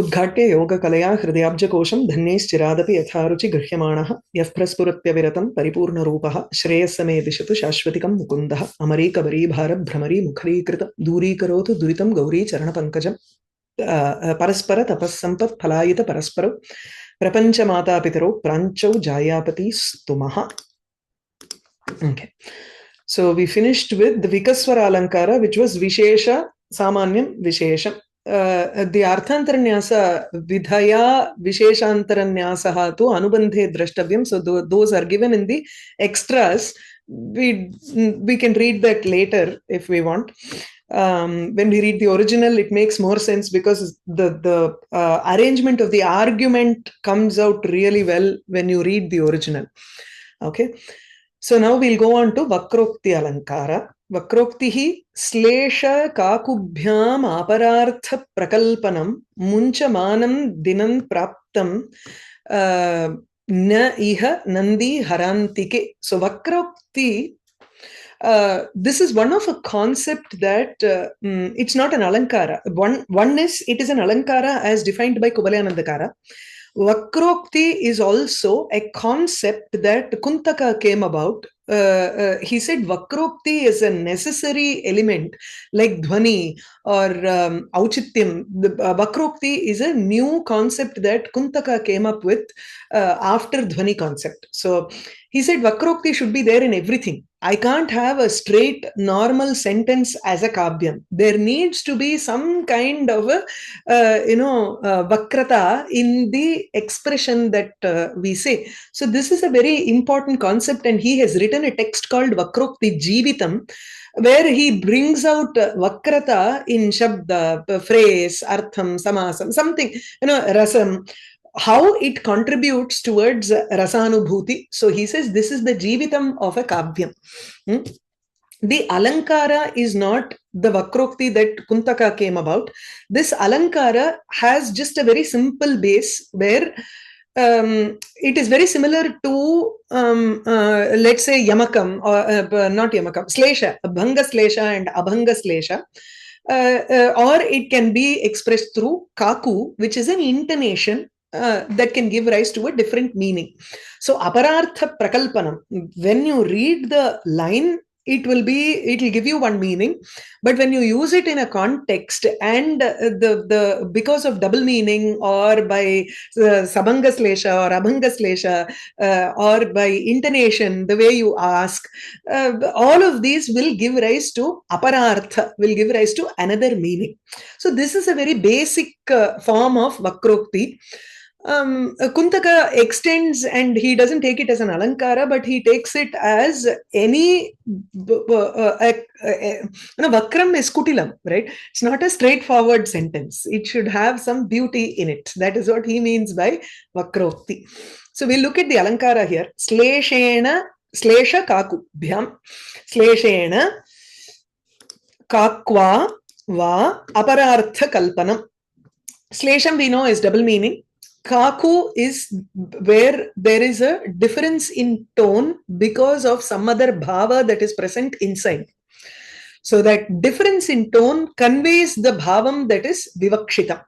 उद्घाट्य योगकलया हृदयाब्जकोशं धन्यैश्चिरादपि यथारुचि गृह्यमाणः यः प्रस्फुरत्यविरतं परिपूर्णरूपः श्रेयस्समे दिशतु शाश्वतिकं मुकुन्दः अमरीकबरीभारभ्रमरी मुखरीकृत दूरीकरोतु दुरितं गौरी चरणपङ्कजं परस्पर तपःसम्पत् फलायित परस्परौ प्रपञ्चमातापितरौ प्राञ्चौ जायापति स्तुमः. Okay. So we finished with the Vikaswara Alankara, which was Vishesha, Samanyam, Vishesham. The Arthantaranyasa Vidhaya Visheshantaranyasaha to Anubandhe Drashtavyam. So those are given in the extras. We can read that later if we want. When we read the original, it makes more sense because the arrangement of the argument comes out really well when you read the original. Okay. So now we'll go on to Vakrokti Alankara. Vakroktihi Slesha Kakubhyam Aparartha Prakalpanam Muncha Manam Dinam Praptam Na Iha Nandi Harantike. So Vakrokti, this is one of a concept that it's not an alankara. One is, it is an alankara as defined by Kuvalayananda. Vakrokti is also a concept that Kuntaka came about. He said Vakrokti is a necessary element like Dhvani or Auchityam. Vakrokti is a new concept that Kuntaka came up with after Dhvani concept. So he said Vakrokti should be there in everything. I can't have a straight normal sentence as a kavyam. There needs to be some kind of a, vakrata in the expression that we say. So this is a very important concept, and he has written a text called Vakrokti Jeevitam, where he brings out vakrata in shabda, phrase, artham, samasam, something, rasam, how it contributes towards rasanubhuti. So he says this is the jeevitam of a kavyam. The alankara is not the Vakrokti that Kuntaka came about. This alankara has just a very simple base where it is very similar to, let's say, Yamakam, or not Yamakam, Slesha, Abhanga Slesha and Abhanga Slesha. Or it can be expressed through Kaku, which is an intonation that can give rise to a different meaning. So, Aparartha Prakalpanam, when you read the line, it will give you one meaning, but when you use it in a context and because of double meaning or by sabhanga slesha or abhanga slesha or by intonation, the way you ask, all of these will give rise to aparartha, will give rise to another meaning. So this is a very basic form of Vakrokti. Kuntaka extends, and he doesn't take it as an alankara, but he takes it as any vakram is kutilam, right? It's not a straightforward sentence. It should have some beauty in it. That is what he means by Vakrokti. So we'll look at the alankara here. Sleshena, slesha kaku bhyam, sleshena kakva va aparartha kalpanam. Slesham we know is double meaning. Kaku is where there is a difference in tone because of some other bhava that is present inside. So that difference in tone conveys the bhavam that is vivakshita.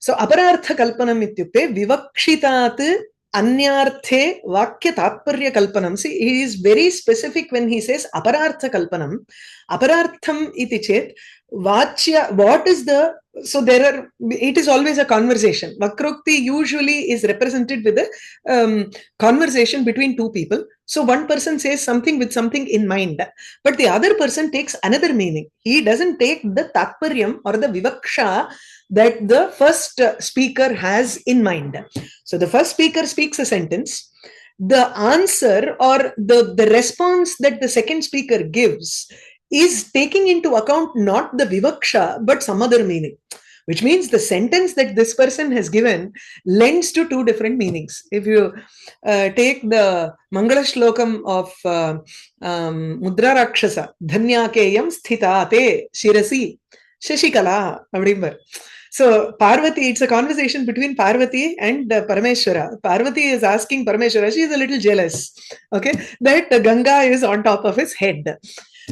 So aparartha kalpanam ityukte vivakshitat anyarthe vakya tatparya kalpanam. See, he is very specific when he says aparartha kalpanam. Aparartham iti chet vachya, what is the, so it is always a conversation. Vakrokti usually is represented with a conversation between two people. So one person says something with something in mind, but the other person takes another meaning. He doesn't take the tatparyam or the vivaksha that the first speaker has in mind. So the first speaker speaks a sentence. The answer or the response that the second speaker gives is taking into account not the vivaksha, but some other meaning, which means the sentence that this person has given lends to two different meanings. If you take the Mangala Shlokam of Mudra Rakshasa, Dhanyakeyam Sthita Shirasi Shashikala, remember. So Parvati, it's a conversation between Parvati and Parameshwara. Parvati is asking Parameshwara, she is a little jealous, okay, that Ganga is on top of his head.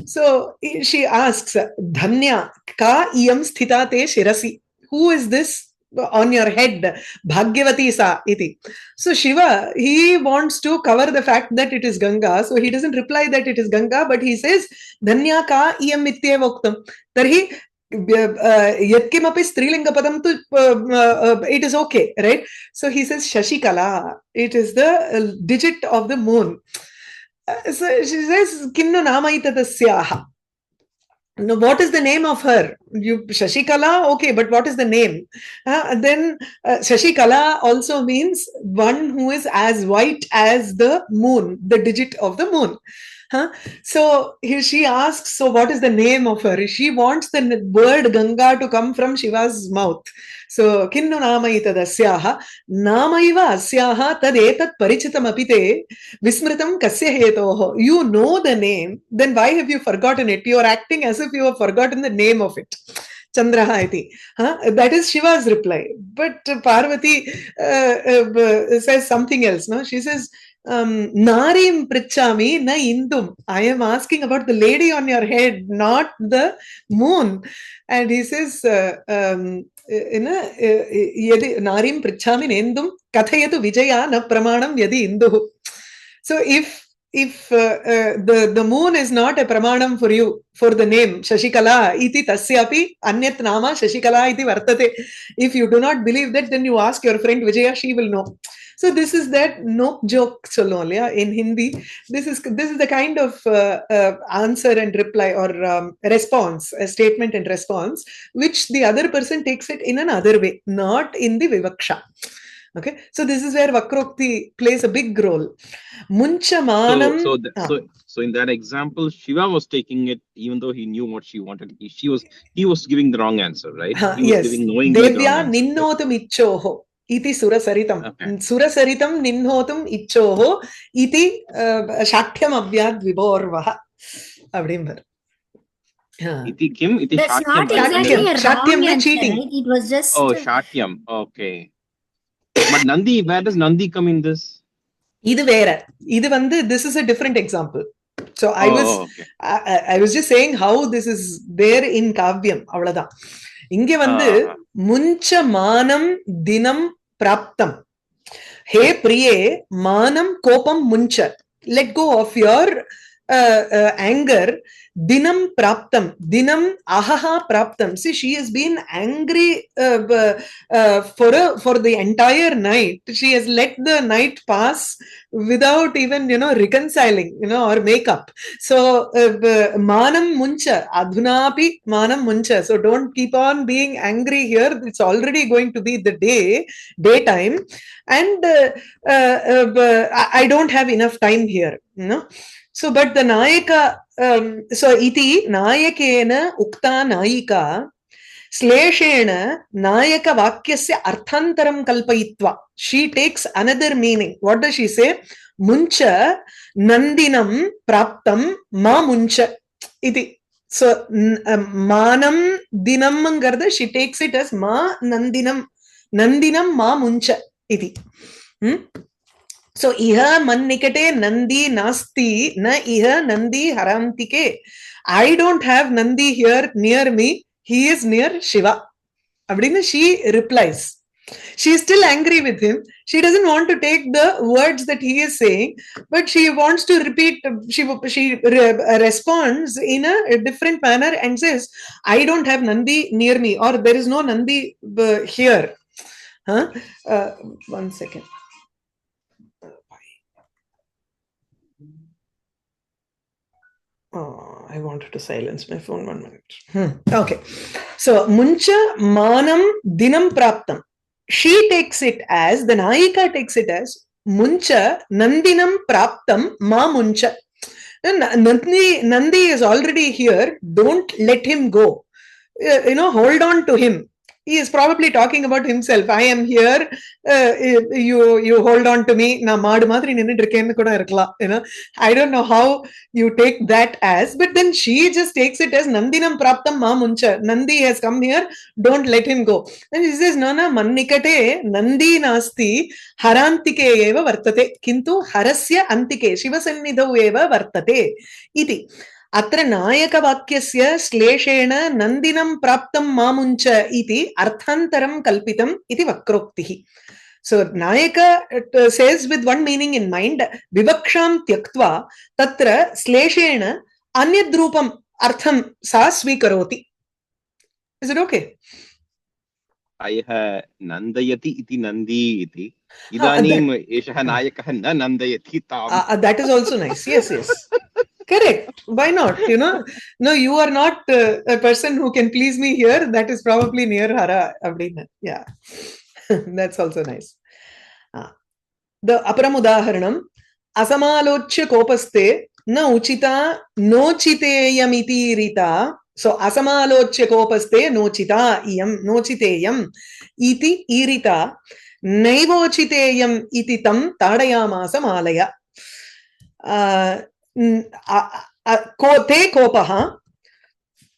So she asks, Dhanya ka iyam sthita te shirasi. Who is this on your head, Bhagyavati sa iti. So Shiva, he wants to cover the fact that it is Ganga, so he doesn't reply that it is Ganga, but he says, Dhanya ka iyam ityeva uktam. Tarhi yatkimapi strilinga padam tu it is okay, right? So he says Shashikala, it is the digit of the moon. So she says, Kinnu namaita tasyaha. No, what is the name of her? You Shashikala, okay, but what is the name? Then Shashikala also means one who is as white as the moon, the digit of the moon. So here she asks, so what is the name of her? She wants the word Ganga to come from Shiva's mouth. So kinnu namaita dasyaha namaiva asyaha tad etat parichitam apite vismritam kasya hetoho. You know the name, then why have you forgotten it? You are acting as if you have forgotten the name of it. Chandraha iti. That is Shiva's reply. But Parvati says something else. No, she says, Narim Prichami na Indum. I am asking about the lady on your head, not the moon. And he says, Narim Prichami Nendum Kathayatu Vijaya na Pramanam Yadi Indu. So if the moon is not a pramanam for you, for the name Shashikala iti tasyapi anyat nama Shashikala iti vartate. If you do not believe that, then you ask your friend Vijaya, she will know. So this is that no joke sololya in Hindi. This is the kind of answer and reply or response, a statement and response, which the other person takes it in another way, not in the vivaksha. Okay, so this is where Vakrokti plays a big role. Munchamanam. So in that example, Shiva was taking it, even though he knew what she wanted. He was giving the wrong answer, right? He was giving knowingly the wrong answer. Devya ninnotum ichoho iti surasaritam. Okay. Surasaritam ninnotum ichoho iti shakyam avyad viborvaha. Abdimbar. Iti kim? Iti That's shakyam. not exactly a wrong answer, cheating. Right? It was just... Oh, shakyam. Okay. But Nandi, where does Nandi come in this? This is a different example. So I was just saying how this is there in Kavyam. Avladha. Inge vandu muncha manam dinam praptam. Hey priye manam kopam muncha. Let go of your anger. Dinam praptam. Dinam ahaha praptam. See, she has been angry for the entire night. She has let the night pass without even, reconciling, or make up. So, manam muncha. Adhunapi manam muncha. So, don't keep on being angry here. It's already going to be the daytime. And I don't have enough time here, So, but the Nayaka, so iti Nayakena ukta Nayika Sleshena Nayaka Vakyasya Arthantaram Kalpayitva. She takes another meaning. What does she say? Muncha Nandinam Praptam Ma Muncha. Iti. So, Manam Dinam Garda, she takes it as Ma Nandinam. Nandinam Ma Muncha. Iti. So, iha mannikate nandi nasti na iha nandi harantike. I don't have Nandi here near me. He is near Shiva. Abdina, she replies. She is still angry with him. She doesn't want to take the words that he is saying, but she wants to repeat. She responds in a different manner and says, I don't have Nandi near me, or there is no Nandi here. One second. Oh, I wanted to silence my phone 1 minute. Okay. So, Muncha Manam Dinam Praptam. She takes it as, the Nayika takes it as, Muncha Nandinam Praptam Ma Muncha. Nandi is already here. Don't let him go. Hold on to him. He is probably talking about himself. I am here. You hold on to me. I don't know how you take that as, but then she just takes it as Nandinam Praptam Ma Muncha. Nandi has come here. Don't let him go. And she says, no, mannikate Nandi nasti harantike eva vartate. Kintu harasya antike. Shivasannidau eva vartate. Iti. अत्र नायकवाक्यस्य श्लेषेण नन्दिनं प्राप्तं मामुञ्च इति अर्थान्तरं कल्पितम् इति वक्रोक्तिः. So Nayaka says with one meaning in mind, vivaksham tyaktva tatra sleshena anyadrupam artham sa svikaroti. Is it okay? Ayah nandayati iti nandi iti. Idanim eshah nayakah na nandayati tam. That is also nice. Yes, yes. Correct. Why not? You know, no, you are not a person who can please me here. That is probably near Hara. Yeah. That's also nice. The अपरम उदाहरणम असमालोच्य कोपस्ते न Uchida नोचितेयमिति Rita. So असमालोच्य कोपस्ते नोचिता इयं नोचितेयम इति ईरिता नैवोचितेयम इति तं ताडयामास मालया. ते कोपः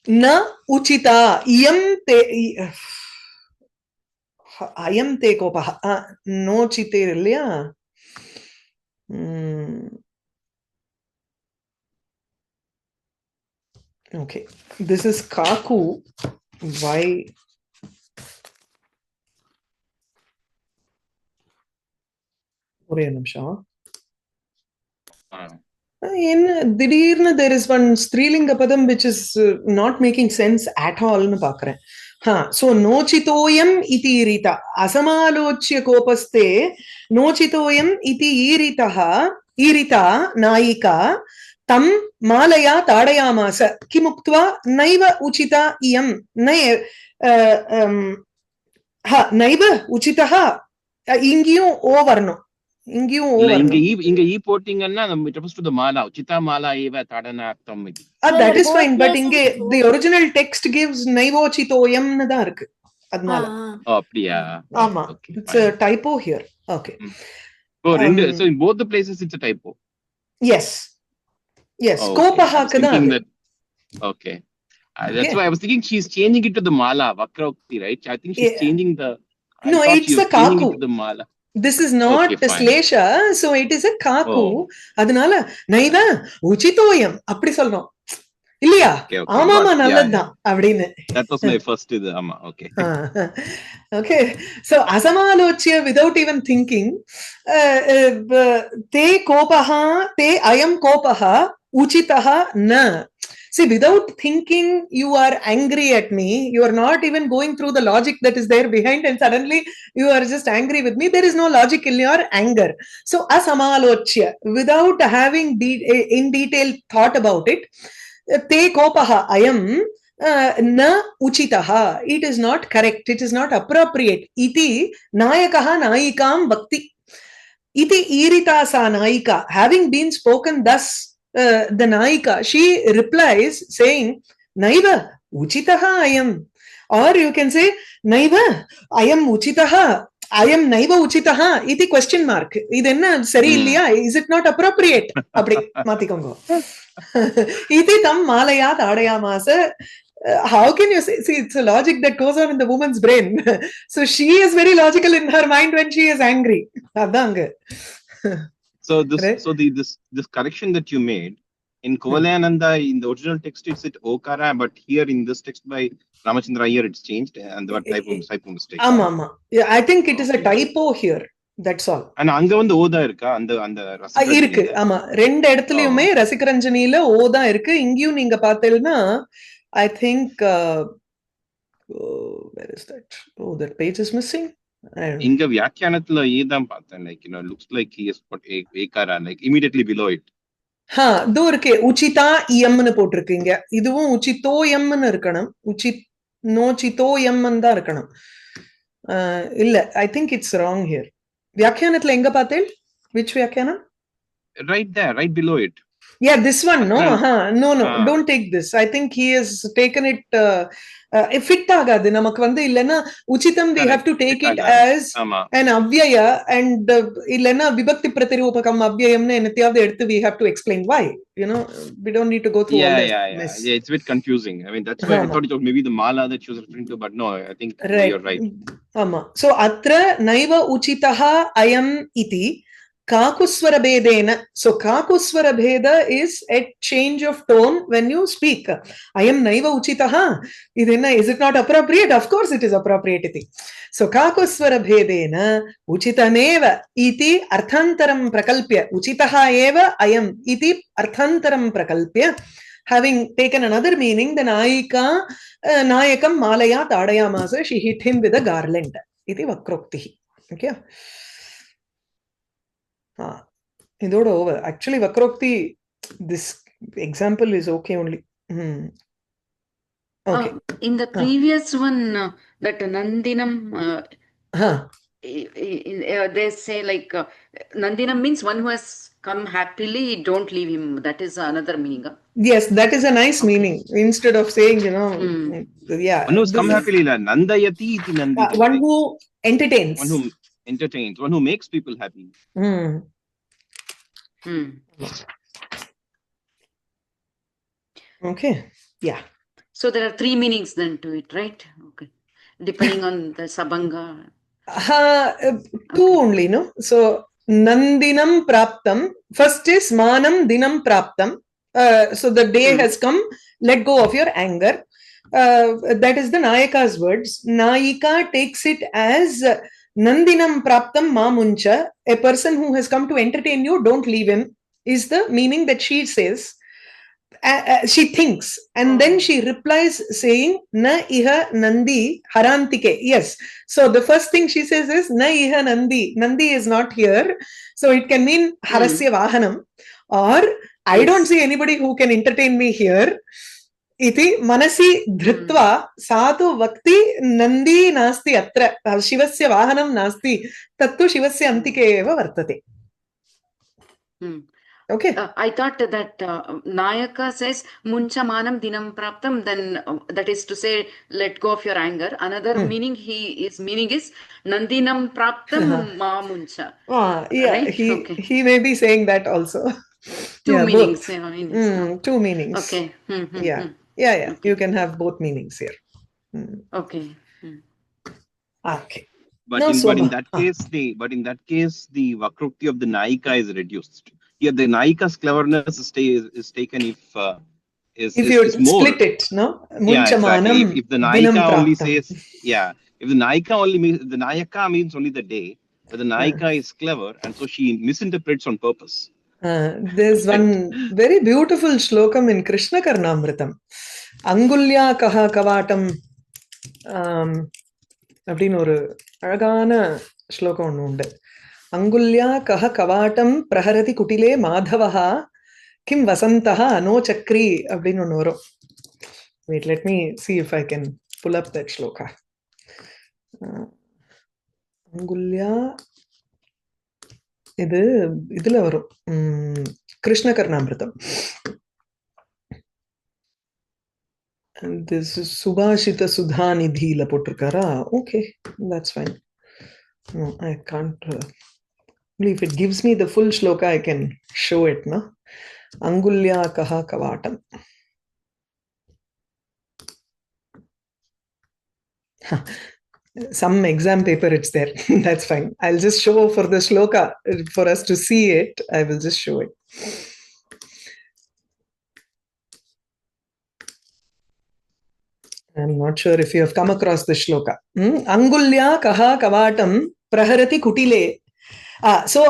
न Uchida इयं ते अयं ते कोपः नोचिते इल्लया. Okay, this is kaku. Why? ஒரே நிமிஷம். In திடீர்னு there is one ஸ்திரீலிங்க பதம் which is not making sense at all னு பார்க்கிறேன். So nochitoyam iti irita asamalochya kopaste nochitoyam iti irita nayika tam malaya tadayamasa kimuktva naiva uchita iyam naiva uchitaha ingiyum overno inga e போட்டிங்கன்னா it refers to the mala uchita mala eva tadanartham. That is fine, but inge the original text gives naivochitoyam nu da irukku adnala. Apdiya. Ama it's a typo here. Okay. So in both the places it's a typo. Yes. Kopaha kada. Okay. That's why I was thinking she's changing it to the mala Vakrokti, right? I think she's changing the No, it's a kaku. To the mala. This is not a slesha, so it is a kaku. Adnala naiva uchitoyam appdi solrom இல்லையா? ஆமாமா நல்லதுதான் அப்படின்னு. That was my first ama. Okay. Okay, so asamaalochya without even thinking te kopaha te ayam kopaha uchitaha na. See, without thinking you are angry at me, you are not even going through the logic that is there behind, and suddenly you are just angry with me. There is no logic in your anger. So asamalochya, without having in detail thought about it, te kopaha ayam na uchitaha, it is not correct, it is not appropriate. Iti nayakaha nayikam bhakti iti irita sa nayika, having been spoken thus, the nayika, she replies saying naiva uchitaha ayam, or you can say naiva ayam uchitaha ayam naiva uchitaha iti question mark. idenna sari illaya, is it not appropriate? Appadi maatikongo. Iti tam malaya tadayamasa. How can you say? See, it's a logic that goes on in the woman's brain. So she is very logical in her mind when she is angry. Adanga. So this, right? So this correction that you made in Kuvalayananda, in the original text it's at Okara, but here in this text by Ramachandra here it's changed and the typo mistake. Ama. Yeah, I think it is a typo here. That's all. And anga vandu oda irukka and rasikarajani irukku. Ama rendu edathiliyume rasikarajaniila oda irukku. Ingiyum neenga paathelna I think where is that? Oh, that page is missing. Inga vyakhyaanathula edam paathen, like, you know, looks like he has put ekara like immediately below it. do irukke uchita iyam nu potirukkinga. Iduvum uchitoyam nu irukanum. No chitoyam nu da irukanum. Illa, I think it's wrong here. Vyakhyaanathula enga paathel? Which vyakhyana? Right there, right below it. Yeah, this one. No, no, don't take this. I think he has taken it fit agadu namakku vandu illana uchitam, we have to take it as an avyaya, and illana vibhakti pratirupakam avyayam na ennathiyavadu eduthu we have to explain why, you know, we don't need to go through all that mess. Yeah, it's a bit confusing. I mean, that's why I thought it was maybe the mala that she was referring to, but no, I think you're right. So atra naiva uchitaha ayam iti kakuswara bhedena. So kakuswara bheda is a change of tone when you speak. I am naiva uchitaha. Is it not appropriate? Of course it is appropriate. So kakuswara bhedena uchitameva iti arthantaram prakalpya. Uchitaha eva I am iti arthantaram prakalpya. Having taken another meaning, the Nayakam Malaya Tadayamasa, she hit him with a garland. Iti Vakrokti. Okay. Idoda over. Actually, Vakrokti, this example is okay only. Okay. In the previous one, that Nandinam, they say like Nandinam means one who has come happily, don't leave him. That is another meaning. Yes, that is a nice meaning. Instead of saying, yeah. One who has come happily, Nandayati iti Nanditi. One who entertains. One who entertains. One who makes people happy. Okay. Yeah. So there are three meanings then to it, right? Okay. Depending on the Sabanga. Two only, no? So Nandinam Praptam. First is Manam Dinam Praptam. So the day has come, let go of your anger. That is the Nayaka's words. Nayika takes it as Nandinam Praptam Mamuncha. A person who has come to entertain you, don't leave him, is the meaning that she says. She thinks, and then she replies saying, Na iha Nandi harantike. Yes. So the first thing she says is, Na iha Nandi. Nandi is not here. So it can mean harasya vahanam, or I don't see anybody who can entertain me here. Iti manasi dhritva satu vakti Nandi nasti atra. Shivasya vahanam nasti. Tattu shivasya antike eva vartate. Okay. I thought that Nayaka says Muncha Manam Dinam Praptam, then that is to say, let go of your anger. Another meaning is Nandinam Praptam Ma Muncha. Yeah, right? He may be saying that also. Two meanings. Two meanings. Okay. Yeah. Okay. You can have both meanings here. Okay. Okay. But in that case, the Vakrokti of the Nayika is reduced. Here, the Nayika's cleverness is taken if you more. Split it, no? Yeah, exactly. If the Nayika only says, if the Nayika only means, the Nayaka means only the day, but the Nayika is clever, and so she misinterprets on purpose. There's one very beautiful shlokam in Krishna Karnamritam. Angulya kaha kavatam. அப்படின்னு ஒரு அழகான ஸ்லோகம் ஒன்று உண்டு. அங்குல்யா கஹ கவாட்டம் பிரஹரதி குட்டிலே மாதவஹா கிம் வசந்தஹா அனோ சக்ரி அப்படின்னு ஒன்று வரும். Wait, let me see if I can pull up that shloka. அங்குல்யா இதுல வரும், Krishna கர்ணாமிருதம். This is Subhashita Sudhanidhila potrukara. Okay, that's fine. No, I can't. If it gives me the full shloka, I can show it, no? Angulya kaha kavatam. Some exam paper, it's there. That's fine. I'll just show for the shloka. For us to see it, I will just show it. I'm not sure if you have come across the shloka. Angulya kaha kavatam praharati kutile. So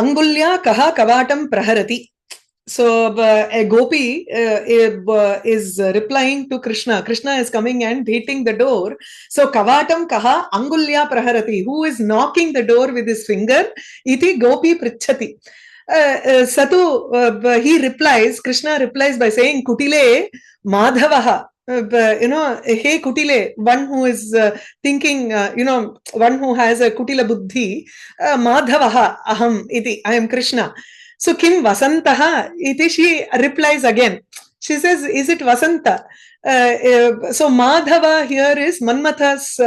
Angulya kaha kavatam praharati. So a gopi is replying to Krishna. Krishna is coming and hitting the door. So kavatam kaha Angulya praharati. Who is knocking the door with his finger? Iti gopi prichhati. Satu, he replies, Krishna replies by saying kutile madhavaha. Hey kutile, one who is thinking, one who has a kutila buddhi, madhavaha aham iti, I am Krishna. So kim vasantaha iti, she replies again. She says, is it vasanta? So madhava here is Manmatha's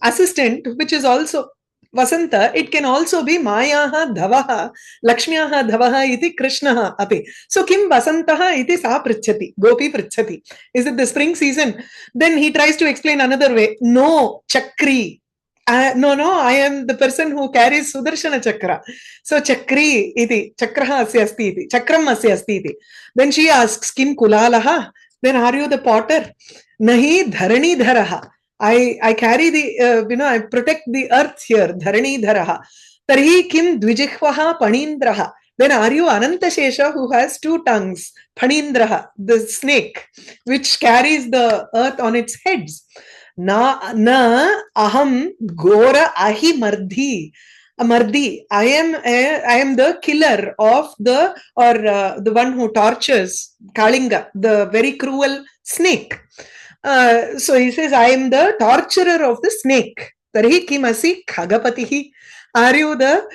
assistant, which is also Vasanta. It can also be Mayaha Dhavaha, Lakshmyaha Dhavaha iti Krishnaha api. So kim Vasantaha iti sa prichhati, Gopi prichhati. Is it the spring season? Then he tries to explain another way. No, Chakri. No, I am the person who carries Sudarshana Chakra. So Chakri iti, Chakraha asya asti iti, Chakram asya asti iti. Then she asks, Kim Kulalaha? Then are you the potter? Nahi Dharani Dharaha. I carry the, I protect the earth here, Dharani Dharaha. Tarhi Kim Dvijihvaha Panindraha. Then are you Anantashesha who has two tongues? Panindraha, the snake, which carries the earth on its heads. Na aham gora ahi mardhi. Mardhi. I am the killer of the one who tortures Kalinga, the very cruel snake. So he says, I am the torturer of the snake. Tarhi kimasi khagapatihi. Are you the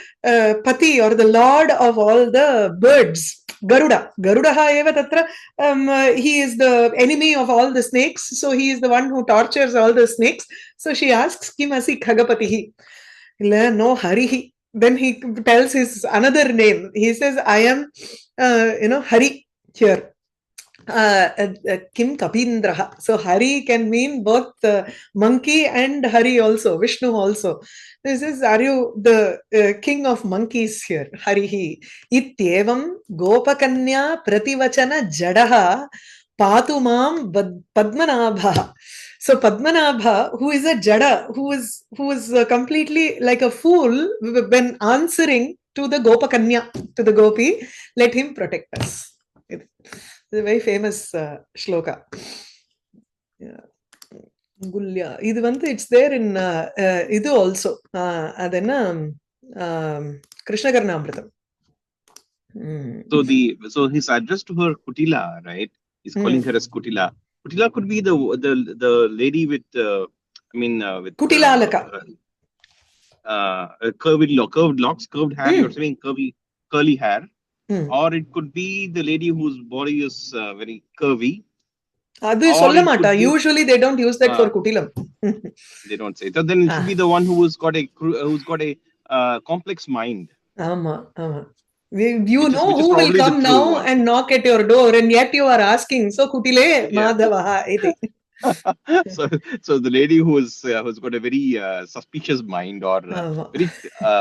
pati or the lord of all the birds? Garuda. Garudaha eva tatra. He is the enemy of all the snakes. So he is the one who tortures all the snakes. So she asks, Kimasi khagapatihi. No, Harihi. Then he tells his another name. He says, I am, Hari here. Kim Kapindraha. So Hari can mean both monkey and Hari also, Vishnu also. This is, are you the king of monkeys here? Harihi. Ityevam Gopakanya Prativachana Jadaha Patumam Padmanabha. So Padmanabha, who is a Jada, who is completely like a fool when answering to the Gopakanya, to the Gopi, let him protect us. It's a very famous shloka. Yeah. Gulya. It's there in Idu also. Krishna Karnamritam. So his address to her Kutila, right? He's calling her as Kutila. Kutila could be the lady with with Kutilalaka. Curved locks, curved hair. You're saying curly hair, or it could be the lady whose body is very curvy. Usually they don't use that for Kutilam. They don't say. So then it should be the one who's got a complex mind. You know who will come now and knock at your door, and yet you are asking. So Kutile Madhavaha iti. So the lady who's got a very suspicious mind, or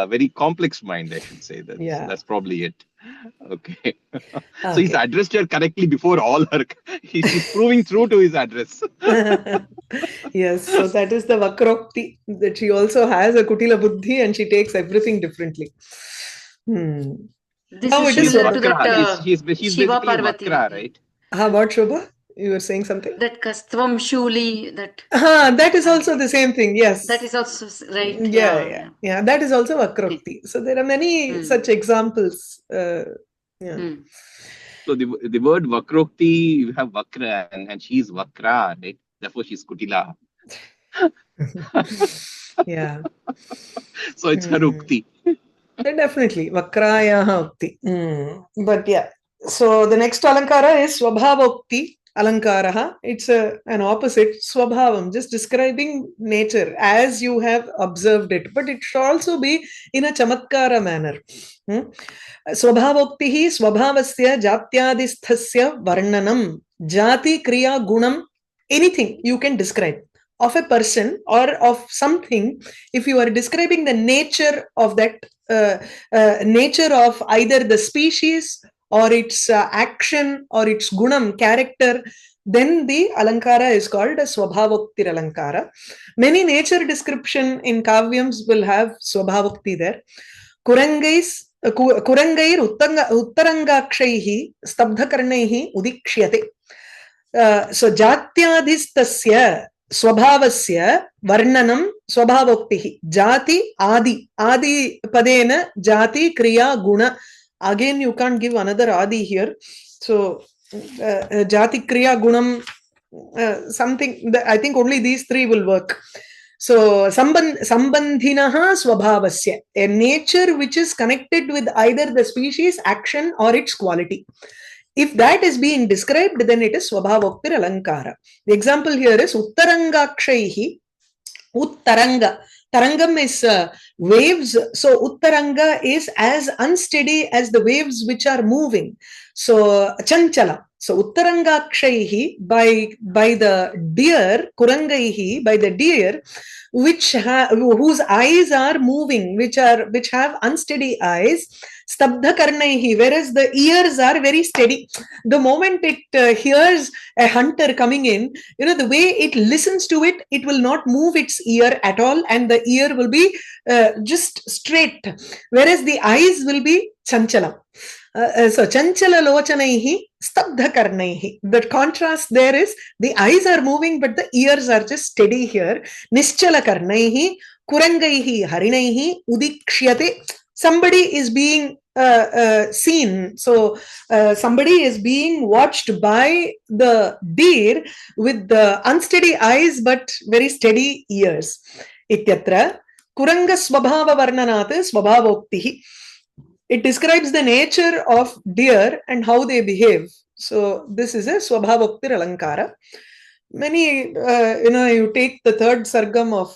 very complex mind, I should say. That's probably it. Okay. So he's addressed her correctly before all her. He's proving true to his address. Yes. So that is the Vakrokti, that she also has a Kutila Buddhi and she takes everything differently. This is similar to that she's Shiva Parvati. Vakra, right? What, Shobha? You were saying something? That Kastvam Shuli, that... that is also the same thing, yes. That is also, right? Yeah. That is also Vakrokti. So there are many such examples. So the word Vakrokti, you have Vakra, and she's Vakra, right? Therefore she's Kutila. Yeah. So it's her Ukti. Definitely. Vakrayaha Ukti. But yeah. So the next alankara is Swabhavokti. Alankaraha. It's an opposite, Swabhavam, just describing nature as you have observed it. But it should also be in a chamatkara manner. Swabhavoktihi swabhavasya jatyadisthasya varnanam. Jati, kriya, gunam, anything you can describe of a person or of something. If you are describing the nature of that, nature of either the species or its action or its gunam, character, then the alankara is called a swabhavokti alankara. Many nature description in kavyams will have swabhavokti there. Kurangair uttarangakshaihi stabdhakarnaihi udikshiyate. So jatyadhistasya swabhavasya varnanam swabhavoktihi. Jati adi padena jati kriya guna. Again, you can't give another adi here. So, jati, kriya, gunam, something, I think only these three will work. So, sambandhinaha swabhavasya, a nature which is connected with either the species, action, or its quality. If that is being described, then it is swabhavoktir alankara. The example here is uttarangakshaihi. Uttaranga. Tarangam is waves. So Uttaranga is as unsteady as the waves which are moving. So Chanchala. So Uttarangakshaihi, by the deer, Kurangaihi, by the deer, whose eyes are moving, which have unsteady eyes, stabdha karnaihi, whereas the ears are very steady. The moment it hears a hunter coming in, the way it listens to it, it will not move its ear at all, and the ear will be just straight, whereas the eyes will be chanchalam. So chanchala lochanaihi stabdha karnaihi. The contrast there is the eyes are moving but the ears are just steady here. Nischala karnaihi kurangaihi harinaihi udikshyate. Somebody is being seen. So somebody is being watched by the deer with the unsteady eyes but very steady ears. Ityatra kuranga swabhava varnanat swabhavoktihi. It describes the nature of deer and how they behave. So this is a swabhavoktir alankara. Many, you take the third sargam of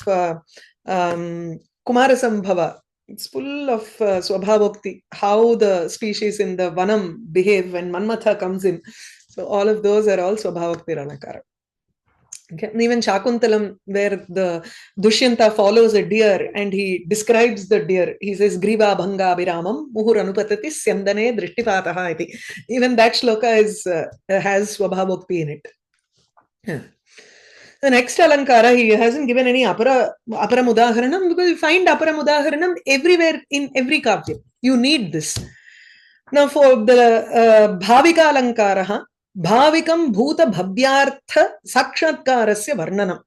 Kumarasambhava. It's full of swabhavokti, how the species in the vanam behave when Manmatha comes in. So all of those are all swabhavoktir alankara. Okay. Even Shakuntalam, where the Dushyanta follows a deer and he describes the deer, he says Griva Bhanga Abhiramam Muhur Anupatati Syandane Drishtipataha iti. Even that shloka has Swabhavokti in it. Yeah. The next alankara, he hasn't given any aparam udaharanam, because you find aparam udaharanam everywhere in every kavya. You need this. Now for the bhavika alankara, bhavikam bhuta bhavyartha sakshatkarasya varnanam.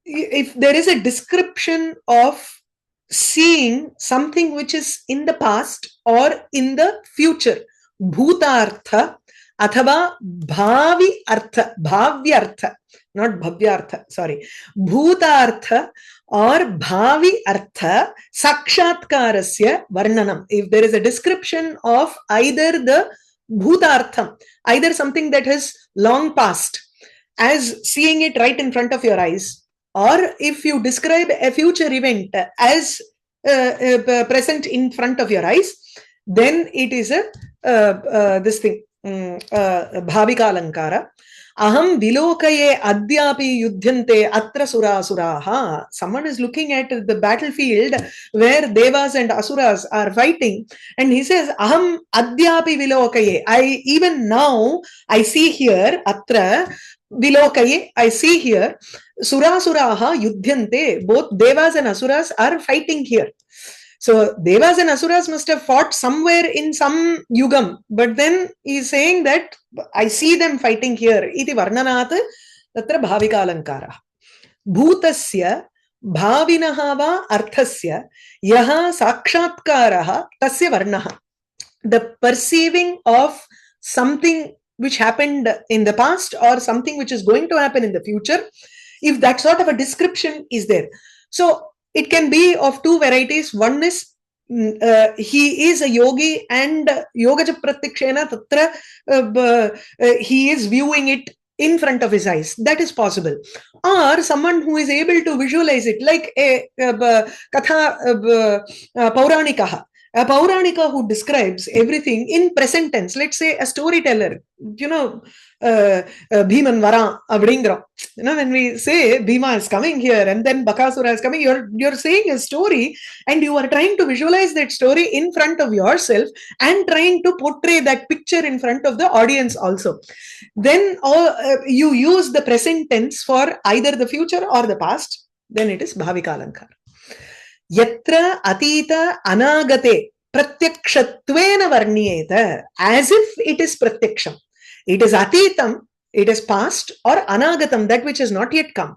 If there is a description of seeing something which is in the past or in the future, bhutartha athava bhavi artha, bhavyartha, not bhavyartha, sorry, bhutartha or bhavi artha sakshatkarasya varnanam. If there is a description of either the bhutartham, either something that has long passed as seeing it right in front of your eyes, or if you describe a future event as present in front of your eyes, then it is a this thing, bhavika alankara. Aham vilokaye adyapi yudhyante atra surasuraha. Someone is looking at the battlefield where devas and asuras are fighting, and he says, Aham adyapi vilokaye. Even now I see here, atra vilokaye, I see here, surasuraha yudhyante. Both devas and asuras are fighting here. So devas and asuras must have fought somewhere in some yugam, but then he's saying that I see them fighting here. Iti varnanat tatra bhavika alankara. Bhutasya bhavinaha va arthasya yaha sakshatkaraha tasya varnaha. The perceiving of something which happened in the past or something which is going to happen in the future, if that sort of a description is there. So it can be of two varieties. One is he is a yogi and yogaja pratikshena tatra he is viewing it in front of his eyes. That is possible. Or someone who is able to visualize it, like a katha pauranikaha. A pauranika who describes everything in present tense. Let's say a storyteller, Bhiman Vara Avringra. When we say Bhima is coming here and then Bakasura is coming, you're saying a story and you are trying to visualize that story in front of yourself and trying to portray that picture in front of the audience also. Then you use the present tense for either the future or the past, then it is Bhavika Alankara. Yatra atita anagate pratyakshatvena varniyeta, as if it is pratyaksham. It is atitam, it is past, or anagatam, that which has not yet come.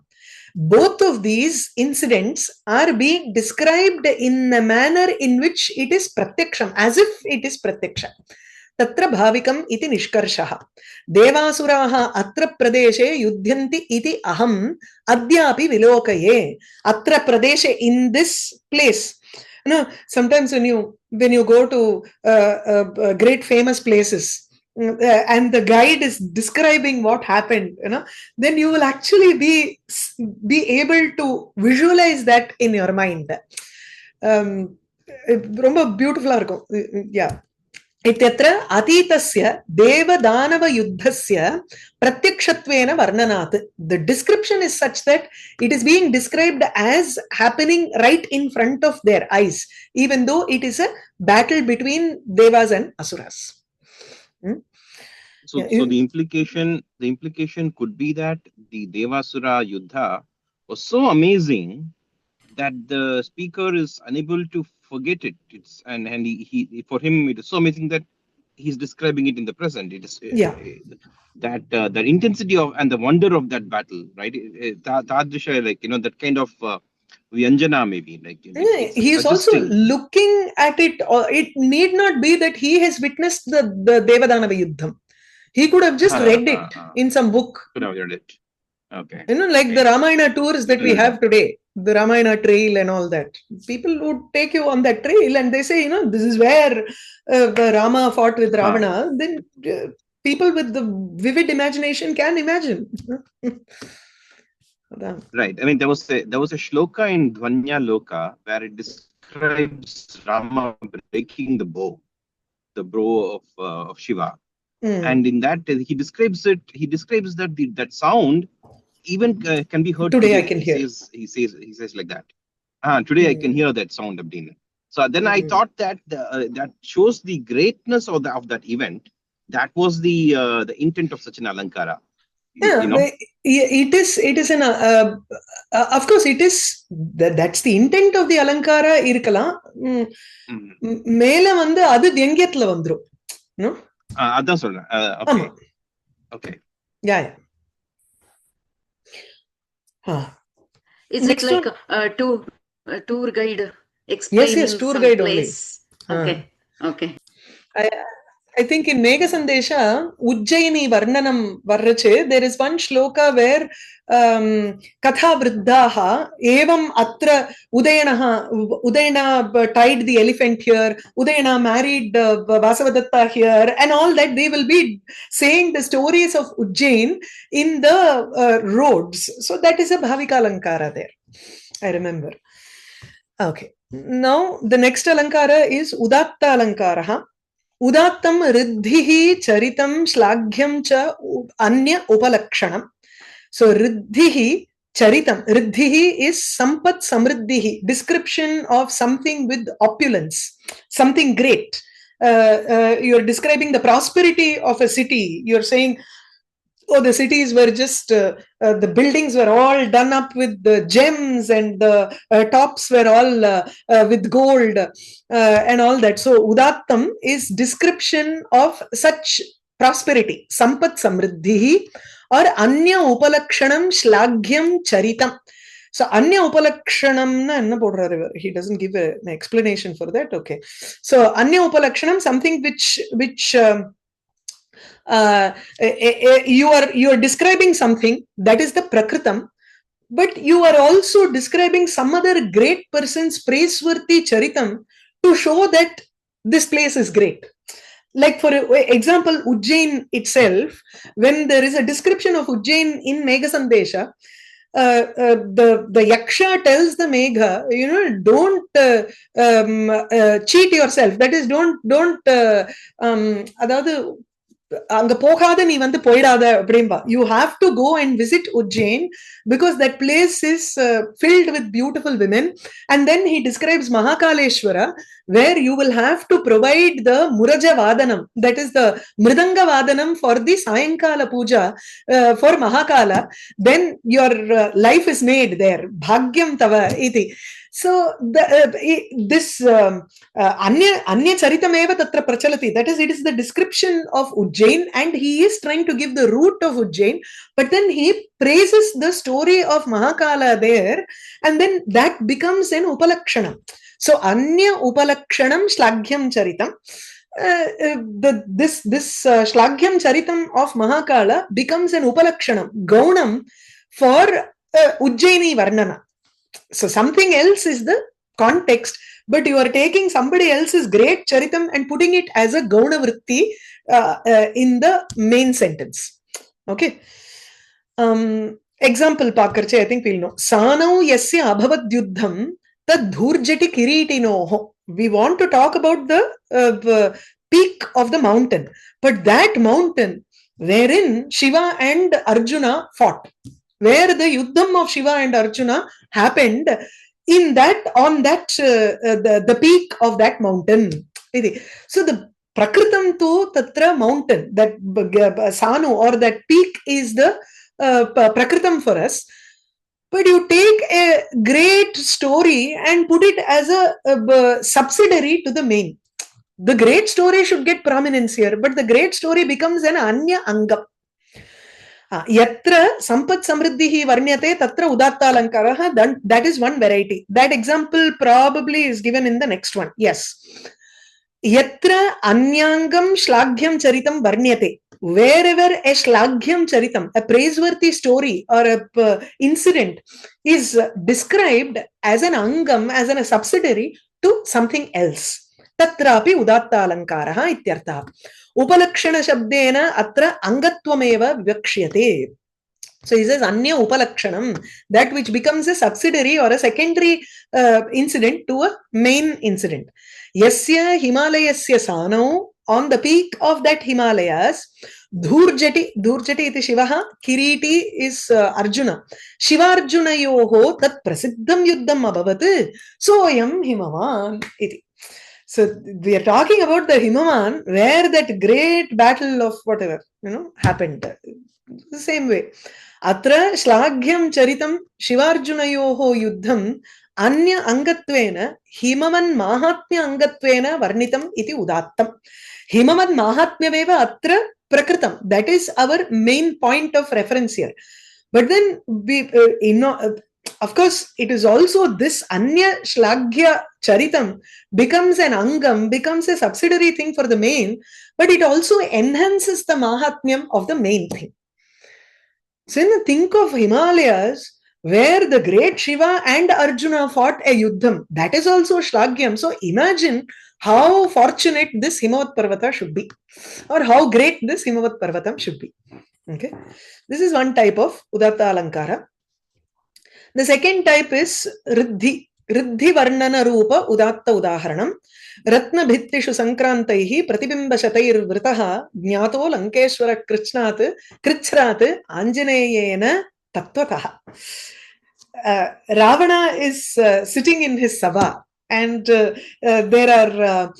Both of these incidents are being described in a manner in which it is pratyaksham, as if it is pratyaksha. Tatra bhavikam iti nishkarshaha. Devasuraha atra pradeshe yudhyanti iti aham adyapi vilokaye. Atra pradeshe, in this place. Sometimes when you go to great famous places, and the guide is describing what happened, then you will actually be able to visualize that in your mind. Romba beautiful. Yeah. इत्यत्र अतीतस्य देवदानव युद्धस्य प्रत्यक्षत्वेन वर्णनात्. The description is such that it is being described as happening right in front of their eyes, even though it is a battle between devas and asuras. So the implication could be that the Devasura Yuddha was so amazing that the speaker is unable to forget it. And he for him it is so amazing that he's describing it in the present. It is that the intensity of and the wonder of that battle, right? Tadrisha, like that kind of Vyanjana maybe. Like he is also looking at it. It need not be that he has witnessed the Devadanava Yuddham. He could have just read it in some book. Could have read it. Okay. Like the Ramayana tours that we have today, the Ramayana trail and all that. People would take you on that trail and they say, this is where Rama fought with Ravana. Then people with the vivid imagination can imagine. Right. I mean, there was a shloka in Dvanya Loka where it describes Rama breaking the bow of Shiva. And in that he describes that that sound even can be heard today. I can hear. He says like that. Today I can hear that sound, Abdina. So then I thought that that shows the greatness of that event. That was the intent of such an alankara. It is an of course it is that's the intent of the alankara irkalam. Mela vandu adu vyangyatla vandrum. No? Adan solra. Okay. Yeah. Is it like a tour guide explaining yes, tour guide place? Only. Okay. I think in Megha Sandesha, Ujjaini Varnanam Varrache, there is one shloka where Katha Vriddhaha, Evam Atra Udayana tied the elephant here, Udayana married Vasavadatta here, and all that. They will be saying the stories of Ujjain in the roads. So that is a Bhavika Alankara there. I remember. Okay. Now the next Alankara is Udatta Alankara. Udattam riddhihi charitam shlagham cha anya upalakshanam. So riddhihi charitam. Riddhihi is sampat samriddhihi. Description of something with opulence. Something great. You're describing the prosperity of a city. You're saying, the cities were just, the buildings were all done up with the gems and the tops were all with gold and all that. So Udattam is description of such prosperity. Sampat samriddhihi or anya upalakshanam shlagham charitam. So anya upalakshanam, he doesn't give an explanation for that. Okay. So anya upalakshanam, something which you are describing something that is the prakritam, but you are also describing some other great person's praiseworthy charitam to show that this place is great. Like for example, Ujjain itself, when there is a description of Ujjain in Megha Sandesha, the Yaksha tells the Megha, don't cheat yourself. That is, don't you have to go and visit Ujjain because that place is filled with beautiful women. And then he describes Mahakaleshwara, where you will have to provide the Muraja Vadanam, that is the Mridanga Vadanam for the Sayankala Puja for Mahakala. Then your life is made there. Bhagyam Tava iti. So this Anya Charitameva Tatra Prachalati, that is, it is the description of Ujjain, and he is trying to give the root of Ujjain, but then he praises the story of Mahakala there, and then that becomes an Upalakshanam. So Anya Upalakshanam Shlagham Charitam. This Shlagham Charitam of Mahakala becomes an Upalakshanam, Gaunam for Ujjaini Varnana. So something else is the context, but you are taking somebody else's great charitam and putting it as a gauna vritti in the main sentence. Okay. Example Pakarche, I think we'll know. Sanau yasya abhavad yuddham tad dhurjati kiritinoho. We want to talk about the peak of the mountain. But that mountain wherein Shiva and Arjuna fought, where the Yuddham of Shiva and Arjuna happened, in that, on that, the peak of that mountain. So the Prakritam tu tatra mountain, that Sanu or that peak is the Prakritam for us. But you take a great story and put it as a subsidiary to the main. The great story should get prominence here, but the great story becomes an anya angam. Yatra sampat samriddhihi varnyate tatra udatta alankaraha. That is one variety. That example probably is given in the next one. Yes. Yatra anyangam shlaghyam charitam varnyate. Wherever a shlaghyam charitam, a praiseworthy story or a incident is described as an angam, as a subsidiary to something else. Tatrapi udatta alankaraha ityartha. Upalakshana shabdena atra angatvameva vyakshiyate. So he says anya upalakshanam, that which becomes a subsidiary or a secondary incident to a main incident. Yasya Himalayasya sanau, on the peak of that Himalayas, Dhurjati iti Shivaha, Kiriti is Arjuna. Shivarjuna yoho tat prasiddham yuddham abhavat, soyam Himavan iti. So we are talking about the Himavan, where that great battle of whatever, happened. The same way. Atra shlaghyam charitam Shivarjunayoho yuddham anya angatvena Himavan mahatmya angatvena varnitam iti udattam. Himavan mahatmya veva atra prakritam. That is our main point of reference here. But then we, of course, it is also this anya shlagya charitam becomes an angam, becomes a subsidiary thing for the main, but it also enhances the mahatmyam of the main thing. So think of Himalayas, where the great Shiva and Arjuna fought a yuddham. That is also shlagyam. So imagine how fortunate this Himavat Parvata should be, or how great this Himavat Parvatam should be. Okay, this is one type of Udatta Alankara. The second type is Riddhi. Riddhi Varnana Rupa Udatta Udaharanam. Ratna Bhittishu Sankrantaihi Pratibimba Shatair Vritaha Jnato Lankeshwara Krichrat Anjaneyena Tattvataha. Ravana is sitting in his sabha, and there are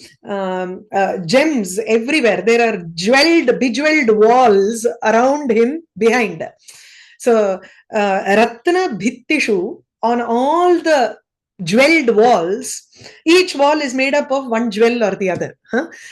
gems everywhere. There are bejeweled walls around him behind. So Ratna Bhittishu, on all the jeweled walls, each wall is made up of one jewel or the other.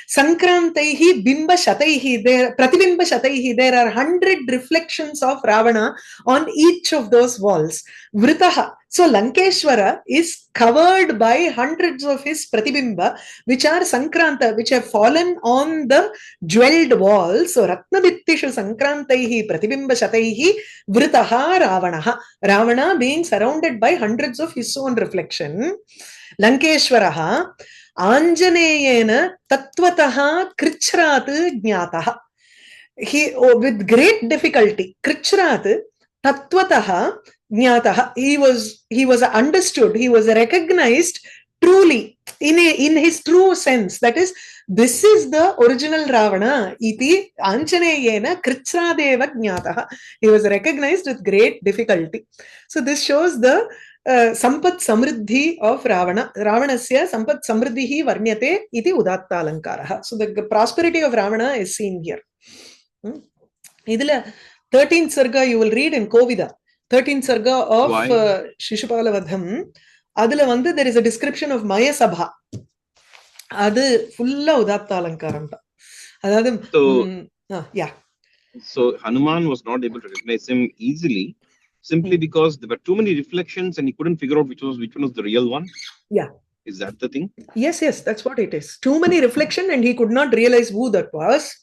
Sankrantaihi Bimba Shataihi, Pratibimba Shataihi, there are 100 reflections of Ravana on each of those walls. Vritaha, so Lankeshwara is covered by hundreds of his Pratibimba, which are Sankranta, which have fallen on the jeweled walls. So Ratnabittishu Sankrantaihi Pratibimba Shataihi Vritaha Ravanaha. Ravana being surrounded by hundreds of his own reflection. Lankeshwaraha Anjaneyena Tattvataha Krichrat Jnataha. He, with great difficulty, Krichrat Tattvataha Jnataha. He was understood, he was recognized truly in his true sense. That is, this is the original Ravana. Iti Anjaneyena Krichradeva Jnataha. He was recognized with great difficulty. So this shows the Sampat Samriddhi of Ravana. Ravanasya Sampat Samriddhihi Varnyate iti Udatta Alankaraha. So the prosperity of Ravana is seen here. Idila 13th Sarga you will read in Kovida. 13th Sarga of Shishupala Vadham. Adila vandu there is a description of Maya Sabha. Adu fulla Udatta Alankaram. So Hanuman was not able to recognize him easily, simply because there were too many reflections and he couldn't figure out which one was the real one. Yeah. Is that the thing? Yes, that's what it is. Too many reflection and he could not realize who that was.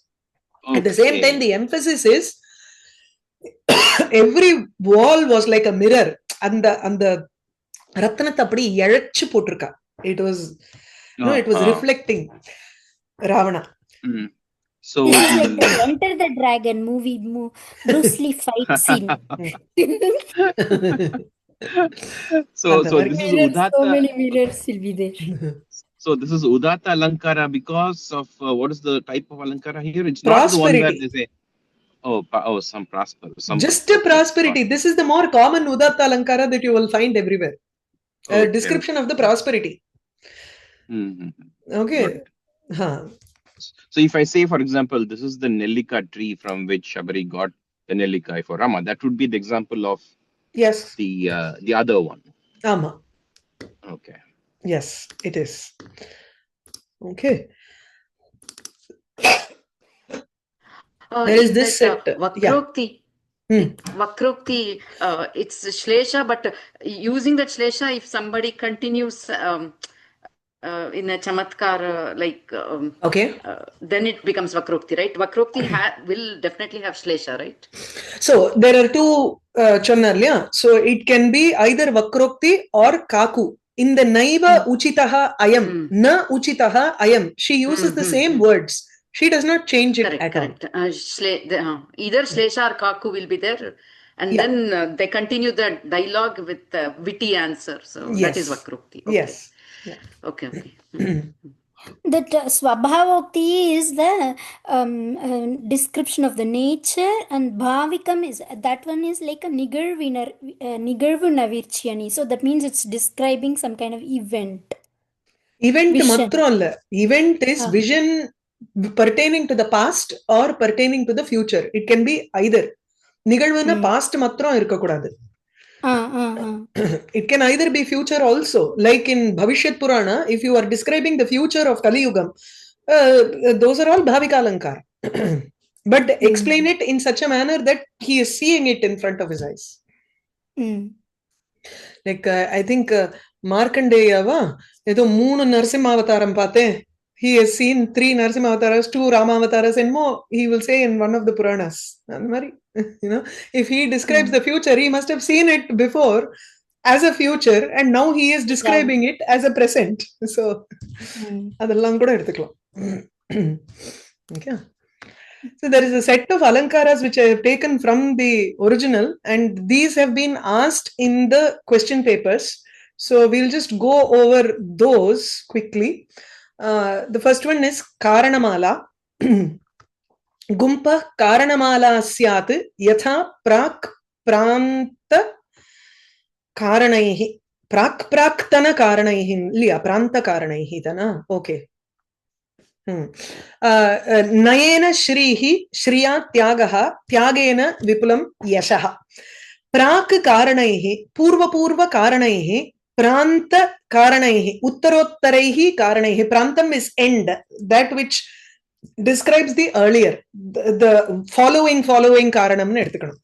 Okay. At the same time, the emphasis is every wall was like a mirror. And the Ratnata apdi yalachu potrukka. It was it was reflecting Ravana. Mm-hmm. So like the Enter the Dragon movie, Bruce Lee fight scene. so this is Udatta. So many mirrors will be there. So this is Udatta alankara because of what is the type of alankara here? It's not the one where Prosperity. they say, some prosper, some Just a okay, prosperity. This is the more common Udatta alankara that you will find everywhere. A description of the prosperity. Okay. Huh. So if I say, for example, this is the Nellika tree from which Shabari got the Nellika for Rama, that would be the example of the other one. Ama. Okay. Yes, it is. Okay. There is this set. Vakrokti. Vakrokti, it's Shlesha, but using that Shlesha, if somebody continues in a chamatkar, then it becomes Vakrokti, right? Vakrokti will definitely have Shlesha, right? So there are two channalya. So it can be either Vakrokti or Kaku. In the Naiva Uchitaha Ayam, Na Uchitaha Ayam, she uses the same words. She does not change it at all. Either Shlesha or Kaku will be there. And then they continue the dialogue with witty answer. So that is Vakrokti. Okay. Yes. Yeah. Okay. That Swabhavokti is the description of the nature, and Bhavikam is that one is like a Nigarvu Navirchyani. So that means it's describing some kind of event. Event is vision pertaining to the past or pertaining to the future. It can be either. Nigalvuna past matram irukakudadu. It can either be future also. Like in Bhavishyat Purana, if you are describing the future of Kali Yugam, those are all Bhavika Alankara. But explain it in such a manner that he is seeing it in front of his eyes. Like I think Markandeya, edo 3 Narsimhavataram paate. He has seen 3 Narsimhavataras, 2 Ramavataras, and more. He will say in one of the Puranas. If he describes the future, he must have seen it before as a future, and now he is describing it as a present. So, adellam kuda eduthikalam. Okay. So there is a set of alankaras which I have taken from the original, and these have been asked in the question papers. So we'll just go over those quickly. The first one is Karanamala. Gumpa Karanamala Syat Yatha Prak Pranta Karanaihi. Praktana Karanaihi. Liya Pranta Karanaihi. Tana. Okay. Nayena Shrihi Shriya Tyagaha Tyagena Vipulam Yashaha. Prak Karanaihi Purva Purva Karanaihi Pranta Karanaihi Uttarottarihi Karanaihi. Prantam is end, that which describes the earlier, the following Karanam.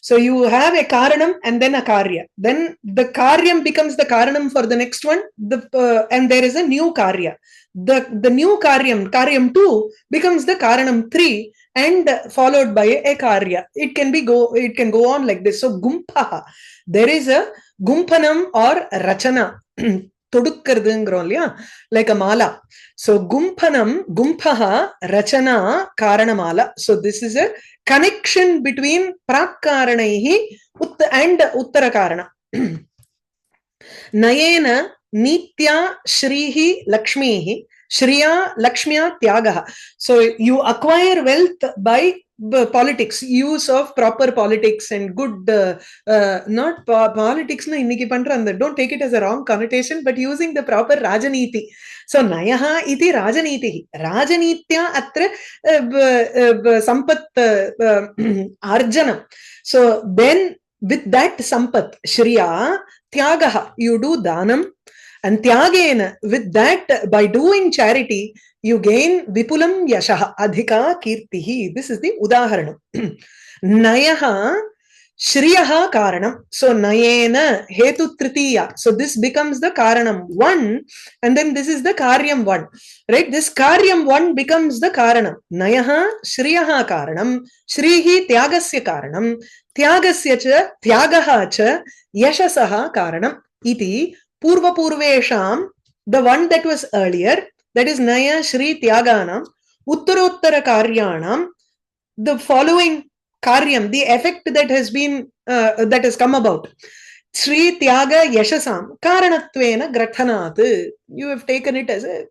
So you have a Karanam and then a Karya. Then the Karyam becomes the Karanam for the next one, and there is a new Karya. The new Karyam 2 becomes the Karanam 3 and followed by a Karya. It can go on like this. So Gumpaha, there is a Gumpanam or Rachana. Like a mala. So Gumpaha, Rachana, Karanamala. So this is a connection between Prakkaranaihi and Uttarakarana. Nayena Nitya Shrihi Lakshmihi Shriya Lakshmiya Tyagaha. So you acquire wealth by politics, use of proper politics and good, not politics, don't take it as a wrong connotation, but using the proper Rajaniti. So Nayaha iti Rajaniti. Rajanitya atra sampat arjana. So then with that sampat, Shriya, Tyagaha, you do danam. And Tyagena, with that, by doing charity, you gain Vipulam Yashaha Adhika Kirtihi. This is the Udaharanam. Nayaha Shriyaha Karanam. So Nayena Hetu Tritiya. So this becomes the Karanam 1, and then this is the Karyam 1. Right? This Karyam 1 becomes the Karanam. Nayaha Shriyaha Karanam. Shrihi Tyagasya Karanam. Tyagasya cha Tyagaha cha Yashasaha Karanam. Iti Purva Purvesham, the one that was earlier, that is Naya Shri Tyaganam, Uttarottara Karyanam, the following Karyam, the effect that has been, that has come about. Sri Tyaga Yashasam Karanatvena Grathanat. You have taken it as a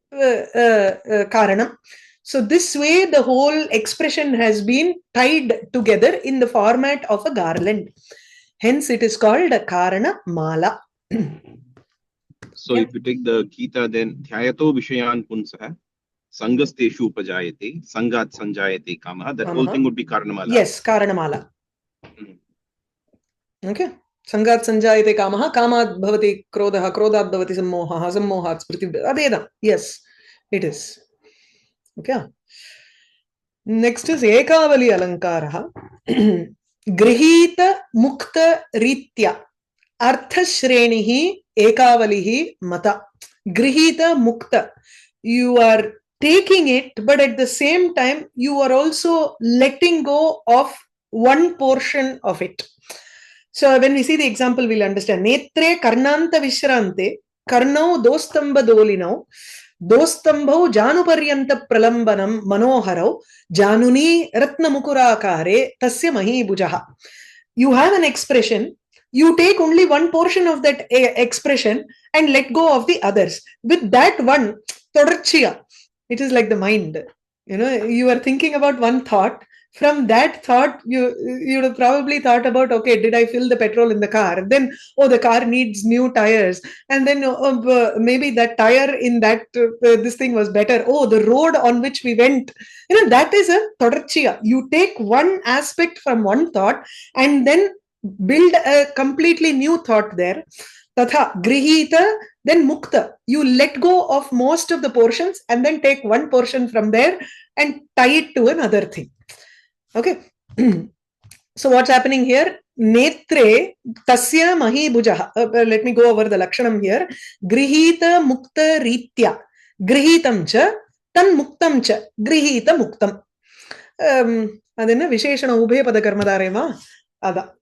Karanam. So this way the whole expression has been tied together in the format of a garland. Hence it is called a Karana Mala. So if you take the Gita, then Dhyayato Vishayan Punsa, Sangasteshu Upajayate, Sangat Sanjayate Kama, that whole thing would be Karanamala. Yes, Karanamala. Okay. Sangat Sanjayate Kama, Kamat Bhavati Krodaha, Krodat Bhavati Sammoha, Sammohat Smriti. Adeda. Yes, it is. Okay. Next is Ekavali Alankara. Grihita Mukta Ritya. Artha Shrenihi Ekavalihi Mata. Grihita Mukta. You are taking it, but at the same time, you are also letting go of one portion of it. So when we see the example, we'll understand. Netre Karnanta Vishrante, Karnau Dostamba Dolinau, Dostambau Januparyanta Pralambanam Manoharau, Januni Ratna Mukurakare, Tasya Mahi Bujaha. You have an expression, you take only one portion of that expression and let go of the others. With that one, Todarchiya, it is like the mind. You are thinking about one thought. From that thought, you would have probably thought about, okay, did I fill the petrol in the car? Then, oh, the car needs new tires. And then maybe that tire in that, this thing was better. Oh, the road on which we went. That is a Todarchiya. You take one aspect from one thought and then build a completely new thought there. Tatha, grihita, then mukta. You let go of most of the portions and then take one portion from there and tie it to another thing. Okay. So what's happening here? Netre tasya mahi bujaha. Let me go over the lakshanam here. Grihita mukta ritya. Grihitam cha tan muktam cha. Grihita muktam. Adena visheshana ubhe pada karmadarema. Ada.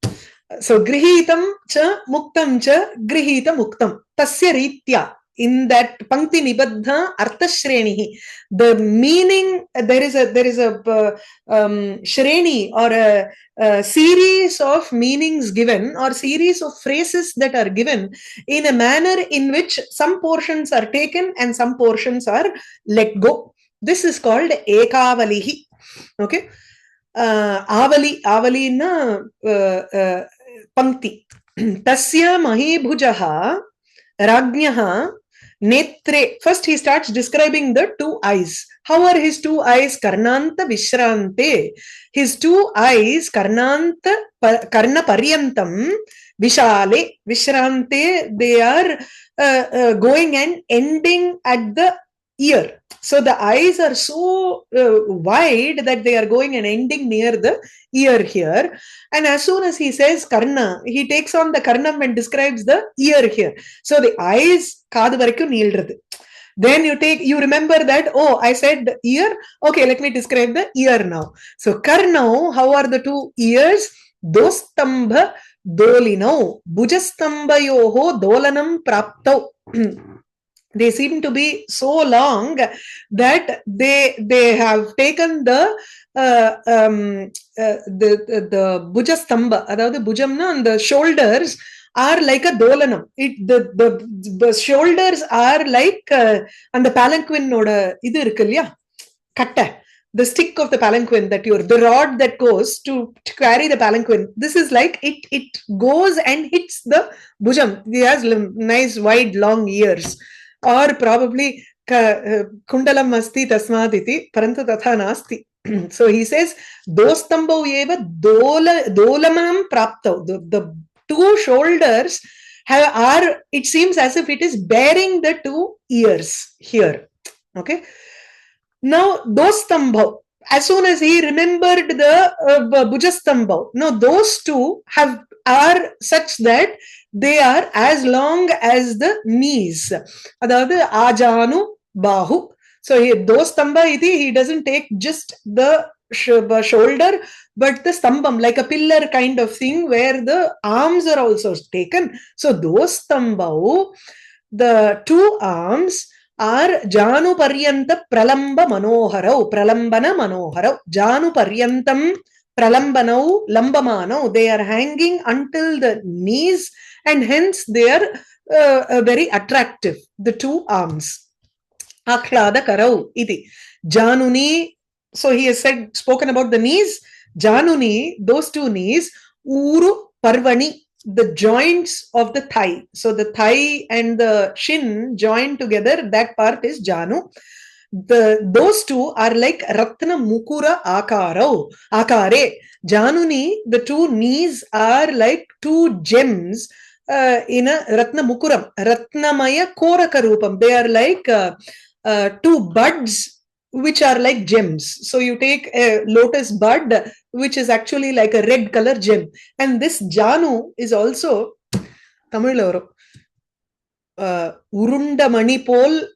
So grihitam cha muktam cha grihita muktam. Tasya ritya. In that pankti nibaddha artha shrenihi, the meaning, there is a shreni or a series of meanings given or series of phrases that are given in a manner in which some portions are taken and some portions are let go. This is called ekavalihi. Okay. Avali na pankti. Tasya mahi bhujaha Rajnyaha Netre. First he starts describing the two eyes. How are his two eyes? Karnanta Vishrante. His two eyes, Karna Paryantam, Vishale, Vishrante, they are going and ending at the ear. So the eyes are so wide that they are going and ending near the ear here. And as soon as he says Karna, he takes on the Karnam and describes the ear here. So the eyes, kaadu varaikku neelradhu. Then you remember that, oh, I said ear. Okay, let me describe the ear now. So Karnau, how are the two ears? Dostambha dolinau. Bujastambayoho dolanam praptau. They seem to be so long that they have taken the bujastamba, the bujamna, and the shoulders are like a dolanam. The shoulders are like and the palanquin noda idu irukku katta, the stick of the palanquin, that the rod that goes to carry the palanquin. This is like it goes and hits the bujam. He has nice wide long ears. Or probably kundalam asti tasmaditi parantu tatha nasti. So he says dostambau eva dolamam praptau. The two shoulders are, it seems as if it is bearing the two ears here. Okay. Now dostambau, as soon as he remembered the bujastambau, now those two are such that they are as long as the knees. Adavadhu ajanu bahu. So those stamba iti, he doesn't take just the shoulder, but the stambam, like a pillar kind of thing where the arms are also taken. So those stambau, the two arms are janu paryanta pralamba manoharau, pralambana manoharau, janu paryantam pralambanau lambamanau. They are hanging until the knees and hence they are very attractive, the two arms. Akhlada karau iti januni. So he has spoken about the knees. Januni, those two knees. Uru parvani, the joints of the thigh. So the thigh and the shin joined together, that part is janu. Those two are like ratna mukura akare. Januni, the two knees are like two gems in a ratna mukuram, ratnamaya koraka rupam. They are like two buds which are like gems. So you take a lotus bud which is actually like a red color gem, and this janu is also Tamil urunda mani pol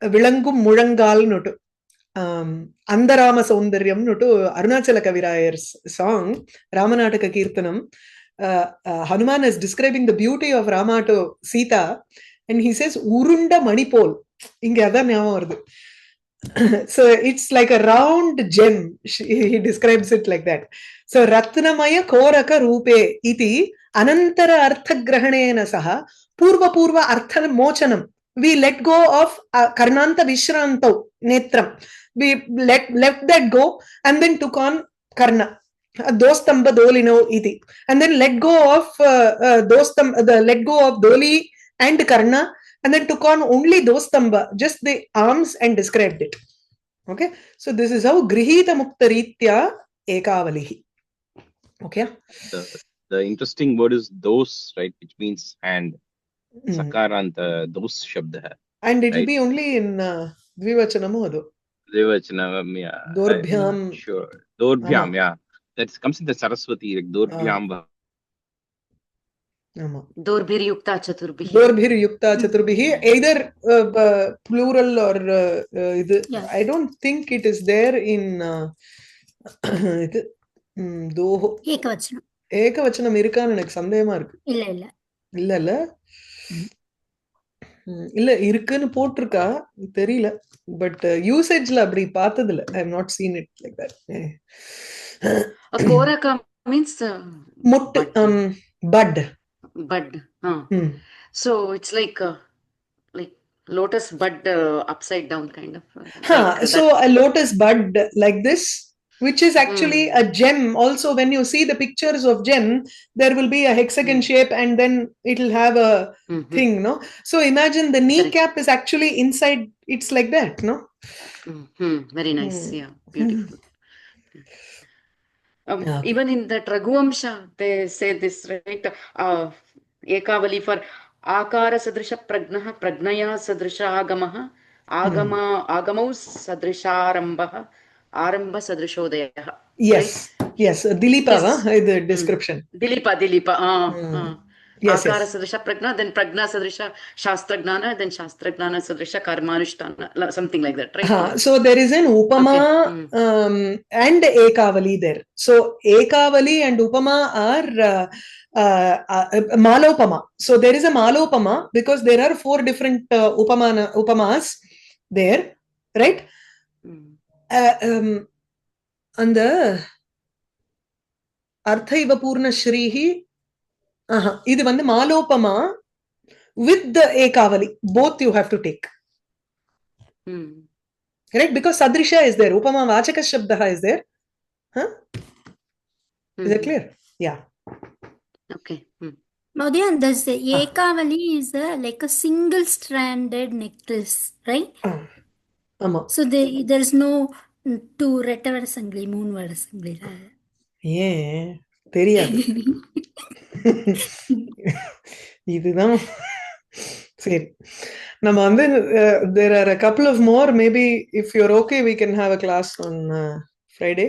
vilangum mulangal notu. Andarama Soundaryam notu Arunachala Kavirayar's song, Ramanataka Kirtanam. Hanuman is describing the beauty of Rama to Sita, and he says urunda mani pol. Inga adha nyavam varudhu. So it's like a round gem. He describes it like that. So ratnamaya koraka rupe iti anantara artha grahanena saha purva artha mochanam. We let go of karnanta vishrantau netram. We left that go and then took on karna. Dostamba dolino iti, and then let go of let go of doli and karna, and then took on only dostamba, just the arms, and described it. Okay, so this is how grihita muktaritya ekavalihi. Okay, the interesting word is dos, right, which means hand. Sakaranta dos shabda hai, and it will right? be only in dvivachanam adu. Dvivachanam, yeah. Dorbhyam. Sure. Dorbhyam, yeah. That comes in the Saraswati, like Dorbhyam. Dorbhir yukta chaturbhihi. Dorbhir yukta chaturbihi, either plural or Yes. I don't think it is there in doho. Ekavachanam. Ekavachanam irukanu எனக்கு சந்தேகமா இருக்கு. இல்ல இல்ல இருக்குன்னு போட்டிருக்கா, தெரியல. But யூசேஜ்ல அப்படி பார்த்தது இல்ல. I have not seen it like that. Koraka means muttu, bud. So it's like lotus bud upside down kind of. So a lotus bud like this, which is actually a gem. Also, when you see the pictures of gem, there will be a hexagon shape, and then it will have a thing, no? So imagine the kneecap is actually inside. It's like that, no? Very nice. Yeah, beautiful. Even in that Raghuvamsha, they say this, right? Ekavali for akara sadrisha pragnaha, pragnaya sadrisha agamaha, agamau sadrisha arambha, arambha sadrishodaya. Yes, right? Yes. Dilipa, the description. Dilipa. Yes, akara sadrisha pragna, then pragna sadrisha shastra gnana, then shastra gnana sadrisha karmanushtana, something like that, right? So there is an upama and ekavali there. So ekavali and upama are malopama. So there is a malopama because there are 4 different upamas there, right? And the arthaiva purna shrihi, idu vandu malopama with the ekavali. Both you have to take. Right? Because sadrisha is there. Upama vachaka shabdaha is there. Is that clear? Yeah. Okay. Maudya, does the ekavali is like a single stranded necklace, right? So there is no 2 ரெட்டவரசங்கிலி 3 வரசங்கிலி. ஏன் தெரியாது. இதுதான் சரி. நம்ம வந்து there are a couple of more. Maybe if you're okay, we can have a class on Friday.